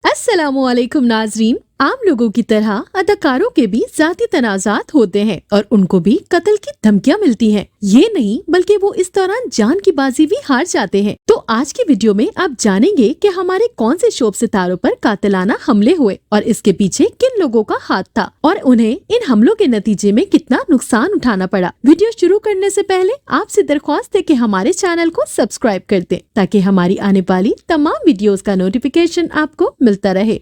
अस्सलामुअलैकुम नाजरीन। आम लोगों की तरह अदाकारों के भी ज़ाती तनाज़ात होते हैं और उनको भी कत्ल की धमकियां मिलती हैं। ये नहीं बल्कि वो इस दौरान जान की बाजी भी हार जाते हैं। तो आज की वीडियो में आप जानेंगे कि हमारे कौन से शोब सितारों पर कातिलाना हमले हुए और इसके पीछे किन लोगों का हाथ था और उन्हें इन हमलों के नतीजे में कितना नुकसान उठाना पड़ा। वीडियो शुरू करने से पहले आपसे दरख्वास्त है कि हमारे चैनल को सब्सक्राइब कर दें ताकि हमारी आने वाली तमाम वीडियोस का नोटिफिकेशन आपको मिलता रहे।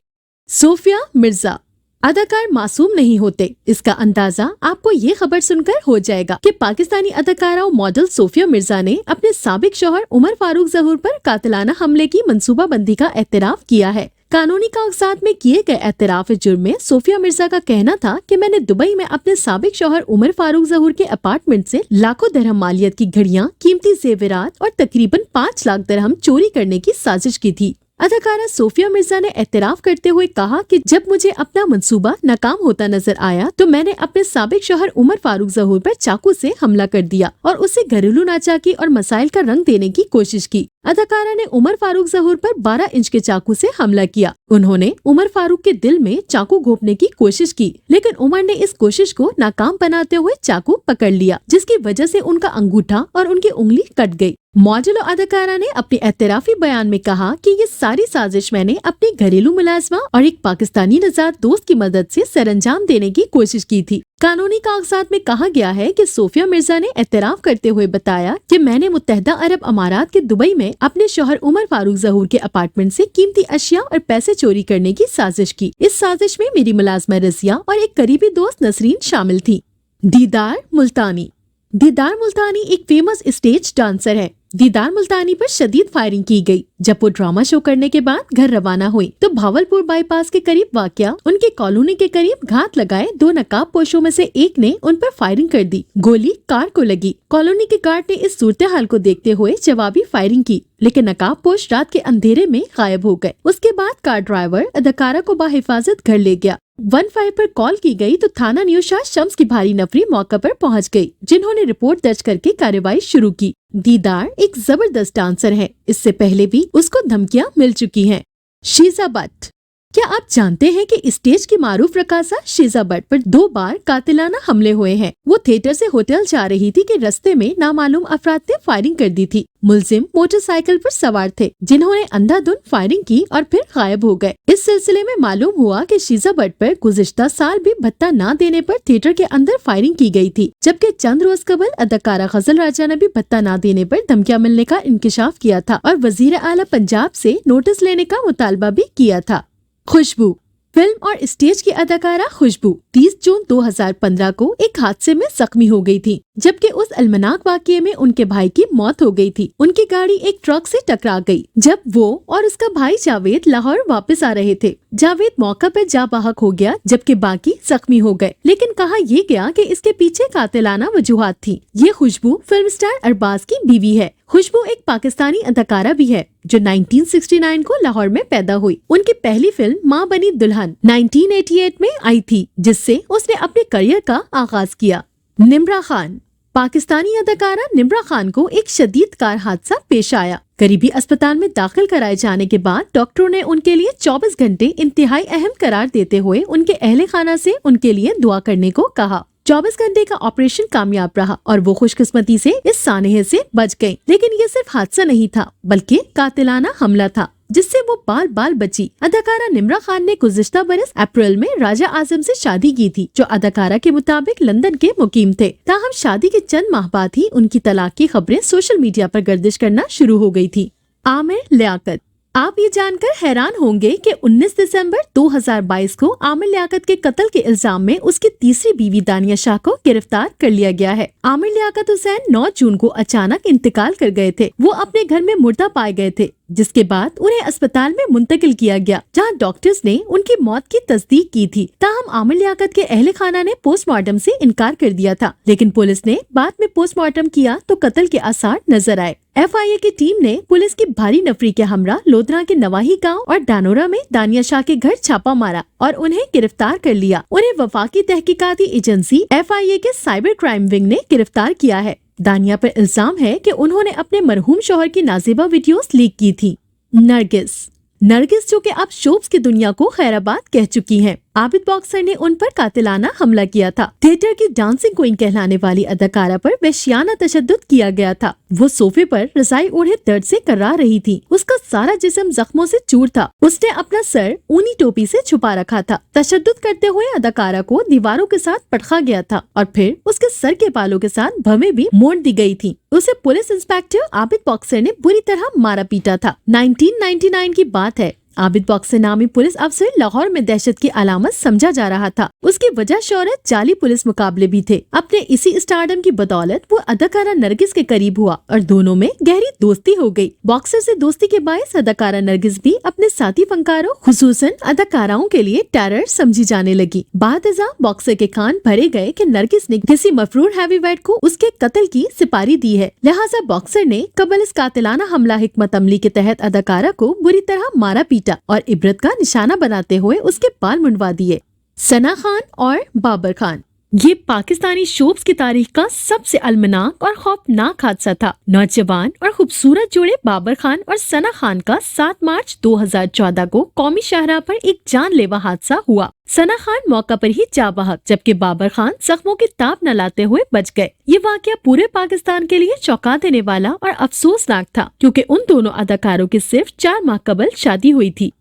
सोफिया मिर्जा। अदाकार मासूम नहीं होते, इसका अंदाजा आपको ये खबर सुनकर हो जाएगा कि पाकिस्तानी अदाकारा और मॉडल सोफिया मिर्जा ने अपने साबिक शौहर उमर फारूक ज़हूर पर कातिलाना हमले की मंसूबाबंदी का एतराफ किया है। कानूनी कागजात में किए गए एतराफ जुर्म में सोफिया मिर्जा का कहना था कि मैंने दुबई में अपने साबिक शौहर उमर फारूक ज़हूर के अपार्टमेंट से लाखों दरहम मालियत की घड़ियां, कीमती जेवरात और तकरीबन 5 लाख दरहम चोरी करने की साजिश की थी। अदाकारा सोफिया मिर्जा ने एतराफ करते हुए कहा कि जब मुझे अपना मंसूबा नाकाम होता नजर आया तो मैंने अपने साबिक शौहर उमर फारूक ज़हूर पर चाकू से हमला कर दिया और उसे घरेलू नाचाकी और मसाइल का रंग देने की कोशिश की। अदाकारा ने उमर फारूक ज़हूर पर 12 इंच के चाकू से हमला किया। उन्होंने उमर फारूक के दिल में चाकू घोंपने की कोशिश की, लेकिन उमर ने इस कोशिश को नाकाम बनाते हुए चाकू पकड़ लिया, जिसकी वजह से उनका अंगूठा और उनकी उंगली कट गई। मॉडल और अदाकारा ने अपने एतराफी बयान में कहा कि ये सारी साजिश मैंने अपनी घरेलू मुलाजमा और एक पाकिस्तानी नजात दोस्त की मदद से सरअंजाम देने की कोशिश की थी। कानूनी कागजात में कहा गया है कि सोफिया मिर्जा ने एतराफ करते हुए बताया कि मैंने मुत्तहदा अरब अमारात के दुबई में अपने शौहर उमर फारूक ज़हूर के अपार्टमेंट से कीमती अशिया और पैसे चोरी करने की साजिश की। इस साजिश में मेरी मुलाजमा रजिया और एक करीबी दोस्त नसरीन शामिल थी। दीदार मुल्तानी। दीदार मुल्तानी एक फेमस स्टेज डांसर है। दीदार मुल्तानी पर शदीद फायरिंग की गई। जब वो ड्रामा शो करने के बाद घर रवाना हुई तो भावलपुर बाईपास के करीब वाकया उनके कॉलोनी के करीब घात लगाए 2 नकाब पोशों में से एक ने उन पर फायरिंग कर दी। गोली कार को लगी। कॉलोनी के गार्ड ने इस सूरत हाल को देखते हुए जवाबी फायरिंग की, लेकिन नकाब पोश रात के अंधेरे में गायब हो गए। उसके बाद कार ड्राइवर अदाकारा को बाहिफाजत घर ले गया। 15 पर कॉल की गई तो थाना न्यूशाद शम्स की भारी नफरी मौका पर पहुंच गई, जिन्होंने रिपोर्ट दर्ज करके कार्रवाई शुरू की। दीदार एक जबरदस्त डांसर है। इससे पहले भी उसको धमकियां मिल चुकी हैं। शीजा भट्ट। क्या आप जानते हैं कि स्टेज की मारूफ रकासा शीजा भट्ट पर 2 बार कातिलाना हमले हुए हैं। वो थिएटर से होटल जा रही थी कि रास्ते में नामालूम अफराद ने फायरिंग कर दी थी। मुलजिम मोटरसाइकिल पर सवार थे, जिन्होंने अंधाधुंध फायरिंग की और फिर गायब हो गए। इस सिलसिले में मालूम हुआ कि शीजा भट्ट पर गुज़िश्ता साल भी भत्ता न देने पर थिएटर के अंदर फायरिंग की गई थी, जबकि चंद रोज कबल अदाकारा गजल राजा ने भी भत्ता न देने पर धमकियां मिलने का इंकिशाफ किया था और वजीर आला पंजाब से नोटिस लेने का मुतालबा भी किया था। खुशबू। फिल्म और स्टेज की अदाकारा खुशबू 30 जून 2015 को एक हादसे में जख्मी हो गई थी, जबकि उस अलमनाक वाकये में उनके भाई की मौत हो गई थी। उनकी गाड़ी एक ट्रक से टकरा गई जब वो और उसका भाई जावेद लाहौर वापस आ रहे थे। जावेद मौका पर जा बाहक हो गया, जबकि बाकी जख्मी हो गए, लेकिन कहा यह गया कि इसके पीछे कातिलाना वजूहात थी। ये खुशबू फिल्म स्टार अरबाज की बीवी है। खुशबू एक पाकिस्तानी अदाकारा भी है जो 1969 को लाहौर में पैदा हुई। उनकी पहली फिल्म माँ बनी दुल्हन 1988 में आई थी, जिससे उसने अपने करियर का आगाज किया। निम्रा खान। पाकिस्तानी अदाकारा निम्रा खान को एक शदीद कार हादसा पेश आया। करीबी अस्पताल में दाखिल कराए जाने के बाद डॉक्टरों ने उनके लिए 24 घंटे इंतहाई अहम करार देते हुए उनके अहले खाना से उनके लिए दुआ करने को कहा। 24 घंटे का ऑपरेशन कामयाब रहा और वो खुशकिस्मती से इस सानहे से बच गयी। लेकिन ये सिर्फ हादसा नहीं था, बल्कि कातिलाना हमला था, जिससे वो बाल बाल बची। अदाकारा निम्रा खान ने गुज़िश्ता बरस अप्रैल में राजा आजम से शादी की थी, जो अदाकारा के मुताबिक लंदन के मुकीम थे। ताहम शादी के चंद माह बाद ही उनकी तलाक की खबरें सोशल मीडिया पर गर्दिश करना शुरू हो गई थी। आमिर लियाकत। आप ये जानकर हैरान होंगे कि 19 दिसंबर 2022 को आमिर लियाकत के कत्ल के इल्जाम में उसकी तीसरी बीवी दानिया शाह को गिरफ्तार कर लिया गया है। आमिर लियाकत हुसैन 9 जून को अचानक इंतकाल कर गए थे। वो अपने घर में मुर्दा पाए गए थे, जिसके बाद उन्हें अस्पताल में मुंतकिल किया गया, जहां डॉक्टर्स ने उनकी मौत की तस्दीक की थी। ताहम आमिर लियाकत के अहले खाना ने पोस्टमार्टम से इनकार कर दिया था, लेकिन पुलिस ने बाद में पोस्टमार्टम किया तो कत्ल के आसार नजर आए। FIA की टीम ने पुलिस की भारी नफरी के हमरा लोधरा के नवाही गांव और डानोरा में दानिया शाह के घर छापा मारा और उन्हें गिरफ्तार कर लिया। उन्हें वफाकी तहकीकाती एजेंसी FIA के साइबर क्राइम विंग ने गिरफ्तार किया है। दानिया पर इल्जाम है कि उन्होंने अपने मरहूम शौहर की नाज़ेबा वीडियोस लीक की थी। नरगिस। नरगिस जो कि अब शोब्स की दुनिया को खैराबाद कह चुकी हैं। आबिद बॉक्सर ने उन पर कातिलाना हमला किया था। थिएटर की डांसिंग क्वीन कहलाने वाली अदाकारा पर वहशियाना तशद्दुद किया गया था। वो सोफे पर रजाई ओढ़े दर्द से कर्रा रही थी। उसका सारा जिस्म जख्मों से चूर था। उसने अपना सर ऊनी टोपी से छुपा रखा था। तशद्दुद करते हुए अदाकारा को दीवारों के साथ पटका गया था और फिर उसके सर के बालों के साथ भवें भी मोड़ दी गई थी। उसे पुलिस इंस्पेक्टर आबिद बॉक्सर ने बुरी तरह मारा पीटा था। 1999 की बात है। आबिद बॉक्सर नामी पुलिस अफसर लाहौर में दहशत की अलामत समझा जा रहा था। उसकी वजह शोहरत जाली पुलिस मुकाबले भी थे। अपने इसी स्टारडम की बदौलत वो अदाकारा नरगिस के करीब हुआ और दोनों में गहरी दोस्ती हो गई। बॉक्सर से दोस्ती के बायस अदाकारा नरगिस भी अपने साथी फनकारों खुसूसन अदाकाराओं के लिए टेरर समझी जाने लगी। बादअज़ां बॉक्सर के कान भरे गए कि नरगिस ने किसी मफरूर हैवीवेट को उसके कत्ल की सिपारी दी है। लिहाजा बॉक्सर ने कबल इस कातिलाना हमला हिकमत अमली के तहत अदाकारा को बुरी तरह मारा पीटा और इबरत का निशाना बनाते हुए उसके बाल मुंडवा दिए। सना खान और बाबर खान, ये पाकिस्तानी शोब्स की तारीख का सबसे अलमनाक और खौफनाक हादसा था। नौजवान और खूबसूरत जोड़े बाबर खान और सना खान का 7 मार्च 2014 को कौमी शाहराह पर एक जानलेवा हादसा हुआ। सना खान मौका पर ही जा बहक, जबकि बाबर खान जख्मों की ताप न लाते हुए बच गए। ये वाकया पूरे पाकिस्तान के लिए चौंका देने वाला और अफसोसनाक था, क्योंकि उन दोनों अदाकारों की सिर्फ 4 माह कबल शादी हुई थी।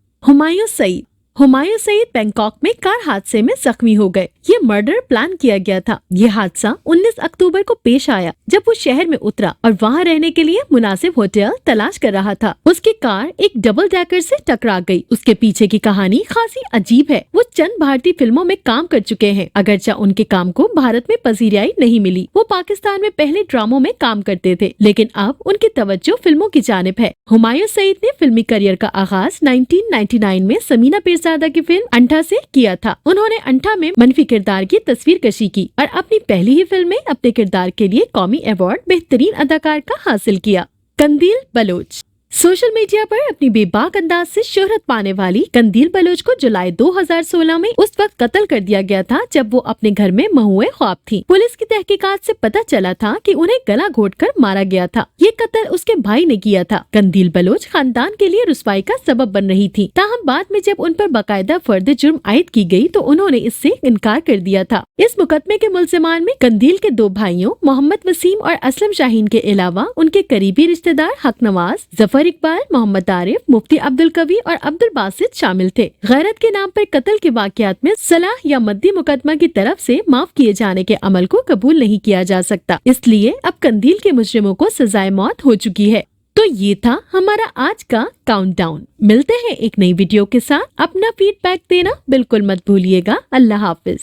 हुमायूं सईद बैंकॉक में कार हादसे में जख्मी हो गए। ये मर्डर प्लान किया गया था। ये हादसा 19 अक्टूबर को पेश आया जब वो शहर में उतरा और वहाँ रहने के लिए मुनासिब होटल तलाश कर रहा था। उसकी कार एक डबल डेकर से टकरा गई। उसके पीछे की कहानी खासी अजीब है। वो चंद भारतीय फिल्मों में काम कर चुके हैं, अगरचे उनके काम को भारत में पजीराई नहीं मिली। वो पाकिस्तान में पहले ड्रामों में काम करते थे, लेकिन अब उनकी तवज्जो फिल्मों की जानिब है। हुमायूं सईद ने फिल्मी करियर का आगाज 1999 में समीना पीरजादा की फिल्म अंठा से किया था। उन्होंने अंठा में मनफी किरदार की तस्वीर कशी की और अपनी पहली ही फिल्म में अपने किरदार के लिए कौमी अवार्ड बेहतरीन अदाकार का हासिल किया। कंदील बलोच, सोशल मीडिया पर अपनी बेबाक अंदाज से शोहरत पाने वाली कंदील बलोच को जुलाई 2016 में उस वक्त कत्ल कर दिया गया था जब वो अपने घर में महुए ख्वाब थी। पुलिस की तहकीकात से पता चला था कि उन्हें गला घोटकर मारा गया था। ये कत्ल उसके भाई ने किया था। कंदील बलोच खानदान के लिए रुसवाई का सबब बन रही थी। ताहम बाद में जब उन पर बाकायदा फर्द जुर्म आयद की गई तो उन्होंने इससे इनकार कर दिया था। इस मुकदमे के मुल्जिमान में कंदील के 2 भाइयों मोहम्मद वसीम और असलम शाहीन के अलावा उनके करीबी रिश्तेदार हक नवाज, जफर इकबाल, मोहम्मद आरिफ, मुफ्ती अब्दुल कवी और अब्दुल बासित शामिल थे। गैरत के नाम पर कत्ल के वाकयात में सलाह या मद्दी मुकदमा की तरफ से माफ किए जाने के अमल को कबूल नहीं किया जा सकता। इसलिए अब कंदील के मुजरिमों को सजाए मौत हो चुकी है। तो ये था हमारा आज का काउंटडाउन। मिलते हैं एक नई वीडियो के साथ। अपना फीडबैक देना बिल्कुल मत भूलिएगा। अल्लाह हाफिज।